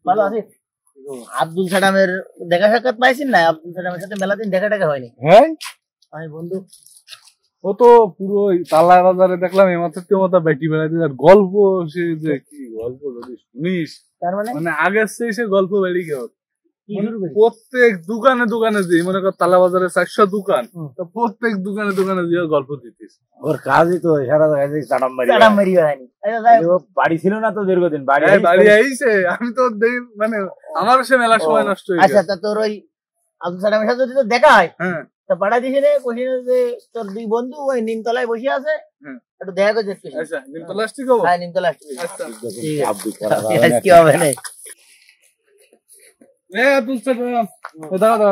ভালো আছিস? আব্দুল সালামের দেখা সাক্ষাৎ পাইছেন না? আব্দুল সালামের সাথে মেলা দিন দেখা টাকা হয়নি। হ্যাঁ আমি বন্ধু, ও তো পুরো তালা বাজারে দেখলাম এমাত্র মতো বেটি বেড়াতে গল্প, সে যে কি গল্প যদি শুনিস, তার মানে মানে আগের চেয়ে সে গল্প বেড়ে গেল। প্রত্যেক দোকানে দোকানে যে মনে কর তালা বাজারে 400 দোকান, তো প্রত্যেক দোকানে দোকানে যে গল্প দিতিস। ওর কাজই তো সারা জায়গায় চাড়ামারি হয়নি। বাড়ি ছিল না তো দীর্ঘদিন, বাড়ি আইছে। আমি তো মানে আমার সে মেলা সময় নষ্ট হয়ে আচ্ছা, তা তোর ওই আব্দুল সালামের সাথে যদি তোর দেখা হয়, হ্যাঁ তা পাঠা দিস রে, কইছিস যে তোর দুই বন্ধু ওই নিমতলায় বসে আছে, একটু দেখা করে যাচ্ছিস। আচ্ছা, নিমতলা আসছি গো? হ্যাঁ, নিমতলা আসছি। আচ্ছা, কি হবে না? আব্দুল সালাম, দাঁড়া,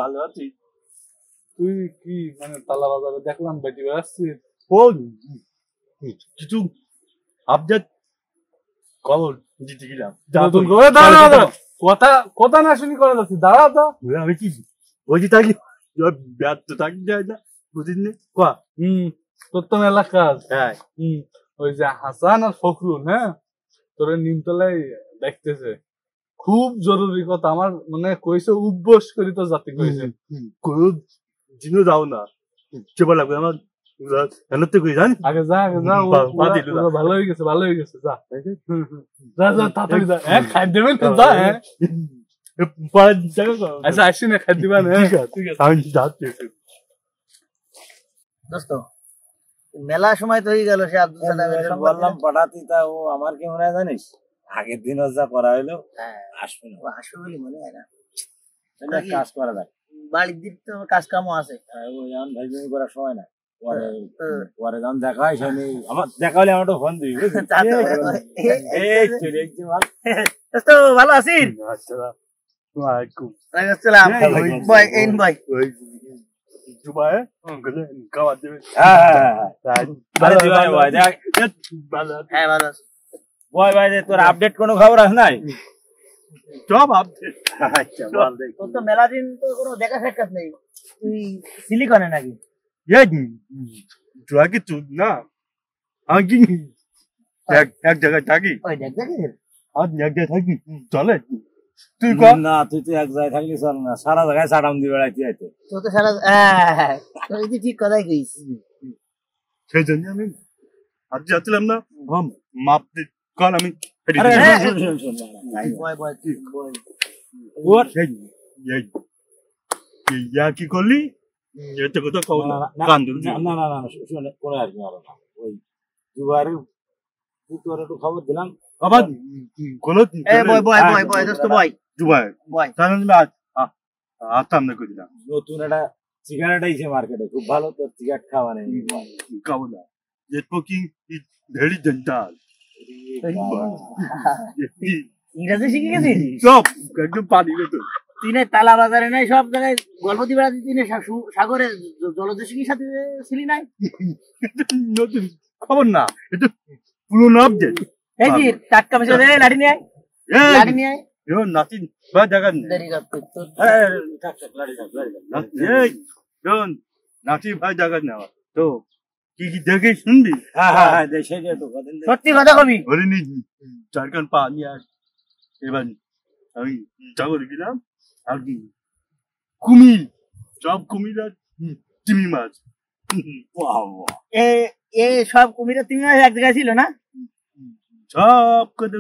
ভালো আছিস? তুই কি মানে তালা বাজারে দেখলাম বেটি বেড়াচ্ছিস? ও কিছু আপডেট খবর দিতে গেলাম। কথা না শুনি করে যাচ্ছি, দাঁড়া তো। আমি কি বলছি থাকি ব্যর্থ থাকি যায় না, বুঝিনি কোয়া। তোর তো মেলা কাজ। হ্যাঁ, ওই যে হাসান আর ফখরুল, হ্যাঁ তোর নিমতলায় দেখতেছে, খুব জরুরি কথা। আমার মানে কইছে উদ্বোস করি তো জাতি কইছে কোনো দিনও যাও না, চেপা লাগবে আমার জানি। আগে যা ভালো হয়ে গেছে, ভালো হয়ে গেছে, যা যা তাড়াতাড়ি যা। খাই দেবেন তো, যা। আচ্ছা আসি না, খাই দিবেন? আমি যাচ্ছি। দোস্ত, মেলা সময় তো হয়ে গেল সে আব্দুল সালামের বললাম পাঠাতি, তা ও আমার কি মনে হয় জানিস, আগের দিন যা করা হইলো আসবে না, আসবে বলে মনে হয় না। কাজ করা যায়, বাড়ির দিক তো কাজ কামও আছে, ওই এখন ভাইজমি করার সময় না। পরে যখন দেখা হয় শুনি, আমার দেখা হলে আমার ফোন দিবি। ভালো আছিস? তোর আপডেট কোনো খবর আছে নাই? সব আপডেট। তোর তো মেলা দিন তো কোনো দেখা সাক্ষাৎ নেই, তুই সিলিকনে নাকি? কিছু না, আমি এক জায়গায় থাকি। ওই দেখ দেখি এক জায়গায় থাকি, চলে? তুই না, তুই তো এক জায়গায় থাকলে চল না, সারা জায়গায় চাটাম দিয়ে বেড়াইতে আইতে। তো তো সারা তুই ঠিক কথাই কইস। সেই জন্য আমি আজ যাচ্ছিলাম না, মাপতে কল আমি কি করলি? এতে কথা কও না, কান ধরে না না না, শুনে কোনো আর কি হবে না। ওই দুবারে পুতরে একটু খবর দিলাম, বাবা কোন এ বয় বয় বয় বয় দোস্ত বয় দুবাই বয় তাহলে আজ আতাম না কই দিলাম। নতুন একটা সিগারেট আইছে মার্কেটে, খুব ভালো, তো সিগারেট খাওয়া নেই, খাবো না। Smoking is very dangerous. ইংরেজি শিখে গেছিস? সব একদম পানি তো তিনে তালা বাজারে নাই, সব জায়গায় গল্প দিয়ে বেড়াচ্ছিস। তিনে সাগরে জলদস্যুর সাথে ছিলি নাই? নতুন খবর না, এটা পুরোনো আপডেট। এই যে টাটকা মেশে দে, লাঠি নিয়ে আয়, লাঠি নিয়ে আয়। এও নাতি বা জায়গা নেই, দেরি করতে নাতি ভাই জায়গা নেওয়া তো কি কি দেখে শুনবি? সত্যি কথা কবি? বলিনি চারখান পা নিয়ে আস। এবার আমি যাবো গেলাম, আর কি কুমির, সব কুমির আর তিমি মাছ। সব কুমিরা তিমি মাছ এক জায়গায় ছিল না? সব কথা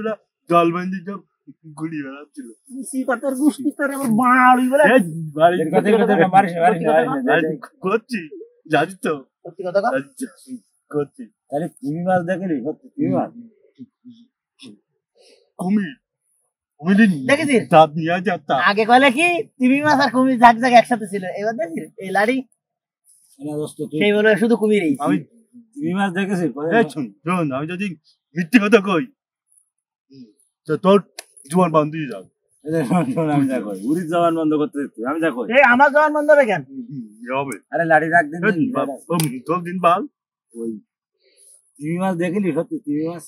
জল বান্ধি সব ঘুরি বেড়াচ্ছিল। করছি জানিস তো, করছি। তাহলে তিমি মাছ দেখলি? তিমি মাছ, কুমির দেখেছিস? আগে কলে কি তিমি মাছ আর কুমির ঝাঁক ঝাঁক একসাথে ছিল, এবার দেখছিস এই লাড়ি সেই বলে শুধু কুমিরই। আমি তিমি মাছ দেখেছি। শোন, আমি যদি মিথ্যে কথা কই তোর জোয়ান বন্ধ হয়ে যাবে। আমি যা কই উড়ি জওয়ান বন্ধ করতে আমি যা কই, আমার জওয়ান বন্ধ হবে কেন? হবে। আরে লাড়ি রাখ দিন, তোর দিন বাল। ওই তিমি মাছ দেখলি? সত্যি তিমি মাছ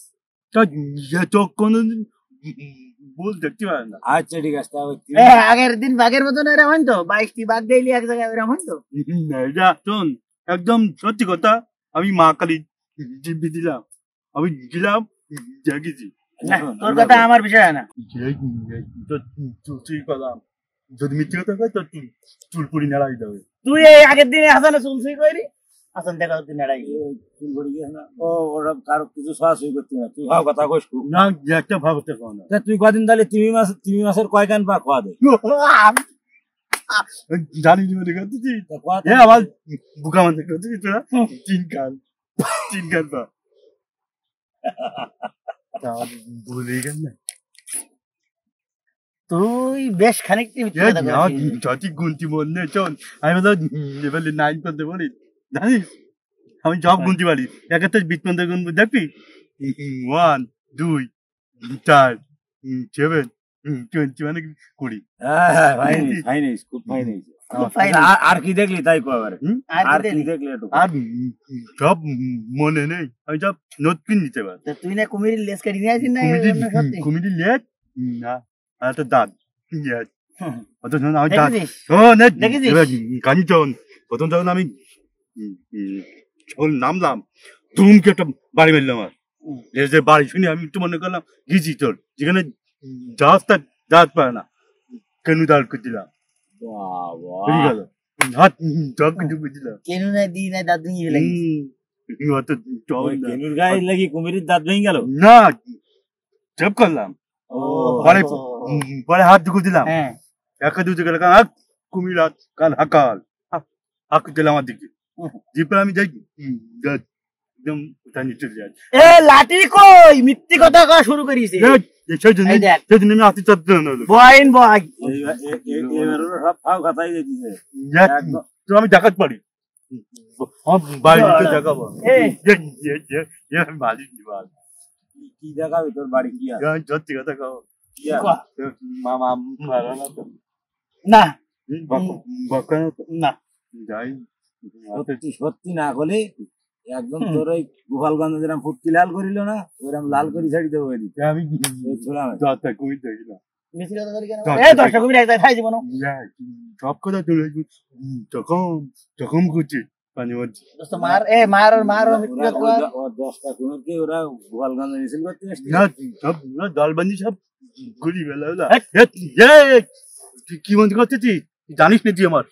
চোখ কোনদিন ভুল দেখতে পারে না। আচ্ছা ঠিক আছে, আগের দিন বাঘের মতন এরকম হইতো, 22টি বাঘ দেখলি এক জায়গায় এরকম হইতো। শোন, একদম সত্যি কথা, আমি মা কালী দিব্যি দিলাম, আমি গেলাম দেখেছি না তোর কথা আমার বিষয় না তুই করলাম যদি মিথ্যে কথা কয় তোর চুল পুরি নাড়াই দেবে তুই এই আগের দিনে হাসানে চুল সুই করি হাসান দেখা তুই নাড়াই চুল পড়ে গিয়ে না ও ওরা কারো কিছু সরাসরি করতে না তুই ভাব কথা কইস না একটা ভাব করতে কও না তুই কদিন তাহলে তিমি মাসের কয় কান পা খাওয়া দে জানি নি মানে করতেছি এ আবার বুকা মানে করতেছি তোরা তিন কান পা ভুলে গেল না তুই বেশ খানিকটি সঠিক গুনতি মনে চল আমি বলো লেভেলে 9 করতে পারি জানিস আমি সব গুনতে পারি একাত্তর 20 15 গুনবো দেখবি 1 2 4 7 20 মানে 20 হ্যাঁ ফাইন খুব ফাইন আর কি দেখলি তাই কবার আর কি দেখলি একটু আর সব মনে নেই আমি সব নোট পিন নিতে পারি তুই না কুমিরের লেজ কেটে নিয়ে আসিস না কুমিরের লেজ না আর তো দাঁত অত আমি দাঁত কাঞ্চন প্রথম যখন আমি যখন নামলাম ধুমকে একটা বাড়ি মারলাম আর লেজের বাড়ি শুনে আমি একটু মনে করলাম গিয়েছি তোর যেখানে দাঁত পায় না কেন দাঁড় করে দিলাম গেল হাত চক ঢুকে দিলাম কেন না দি না দাঁত ভেঙে কেনুর গায়ে লাগি কুমিরের দাঁত ভেঙে গেল না চেপ করলাম পরে হাত ঢুকে দিলাম একা দুটো গেল কুমির হাত কাল হাকাল হাঁক দিলাম আমার দিকে জিপে আমি যাই একদম চলে যাই লাঠি কই মিথ্যে কথা কওয়া শুরু করিছে সেদিন আমি হাতি চাপতে বয়েন বয় সব ফাও কথাই দিয়েছে আমি ডাকাত পারি বাড়িতে দেখাবো কি দেখাবি তোর বাড়ি কি আছে সত্যি কথা খাবো মামা মারা না না যাই সত্যি না বলে একদম তোর ওই গোপালগঞ্জ যেরকম ফুটকি লাল করিল না ওইরকম লাল করে ছাড়ি দেবো আমি সব কথা তুলে যখন করছি ওরা গোপালগঞ্জ মিছিল করতে সব দলবন্দি সব ঘুরি বেলা কি মনে করতেছিস জানিস না তুই আমার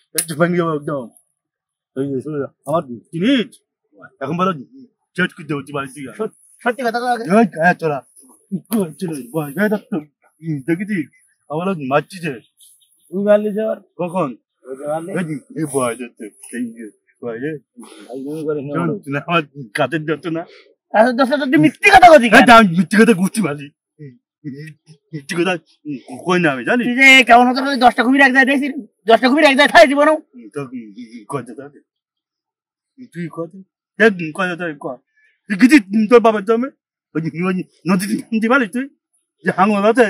একদম আমার জিনিস এখন বলো চেট করতে হচ্ছে বাড়ি থেকে সত্যি কথা চলা দেখেছি আমার মারছিছে তুই মারলি যাওয়ার কখন কাদের যত না মিথ্যে কথা মিথ্যে কথা ঘুরছি মারি মিথ্যে কথা কই না আমি জানি কেমন হতো 10টা কুমির এক জায়গায় দেখছি 10টা কুমির এক জায়গায় খাই দিব না তুই কথা তোর বাবার জমে নদীতে পারিস তুই যে হাঙ্গল আছে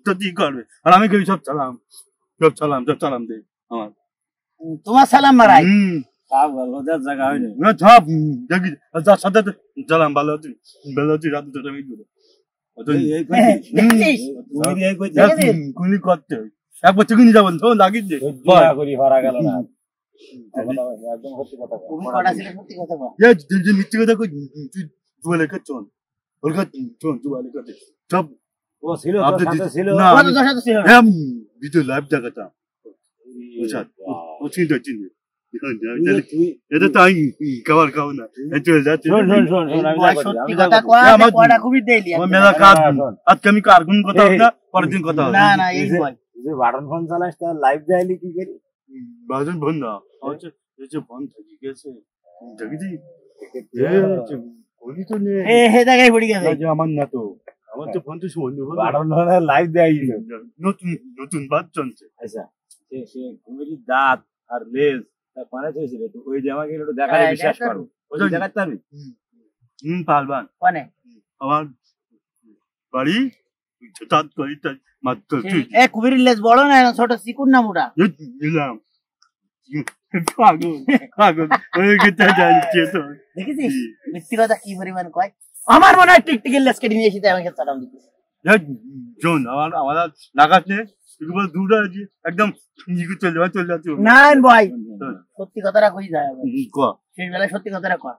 তোর কি করবে আর আমি কই সব চালাম দে আমার তোমার সালাম মারাই জায়গা হয়নি সব দেখি যার সাথে চালাম ভালো তুই রাত দুটো আমি কুলি করতে এক বছর কিনে যাবেন তো লাগিস গেল না মিথ্যে কথা কই তুই দুয়ালে চল ওর সব ভিডিও লাইভ দেখাতাম এটা তো আমি খাবার খাবো না চলে যাচ্ছি আজকে আমি কার্গুন কথা না পরের দিন কথা বাটন ফোন চালাস তার লাইভ দেয়নি কি করি বাটন ফোন না ফোন থাকি গেছে আমার না তো আমার তো ফোন তো লাইভ দেয় নতুন বাদ চলছে আচ্ছা সে দাঁত আর লেজ মানে হয়েছিল ওই যে আমাকে একটু দেখা বিশ্বাস করবো দেখাতে পারবি পারবান আমার বাড়ি কুমিরের লেজ বড় না ছোট চিকুন না মোটা দেখেছিস মিথ্যে কথা কি পরিমাণ কয় আমার মনে হয় টিকটিকের লেজ কেটে নিয়ে এসে আমাকে চাটাম দিতে শোন আমার লাগাস নে দুটা একদম চলে যাচ্ছে না ভাই সত্যি কথাটা কই যায় শেষ বেলায় সত্যি কথাটা কর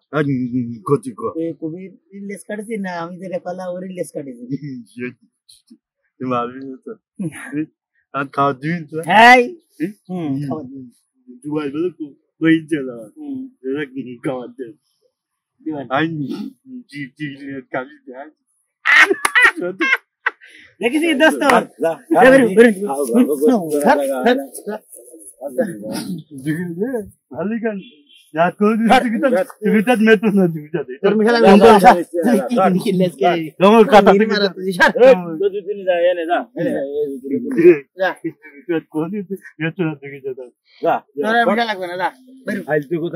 কচি কো কবির লেস কাটেছি না আমি যেটা কলা ওরই লেস কাটেছি মারবি তো আর খাওয়া দিন তো হ্যাঁ দুবাই বলে কই চলা এরা কি খাওয়া দে আই জি জি কালি দেয় দেখেছি দোস্ত ভালো গান यार कोई रिटर्न में तो ना दिखता है তোর মিশালা दोनों काटा दो दिन जा ये ने जा कोई ये तो दिख जाता जा তোর মিশালা লাগবে না যা आज तो को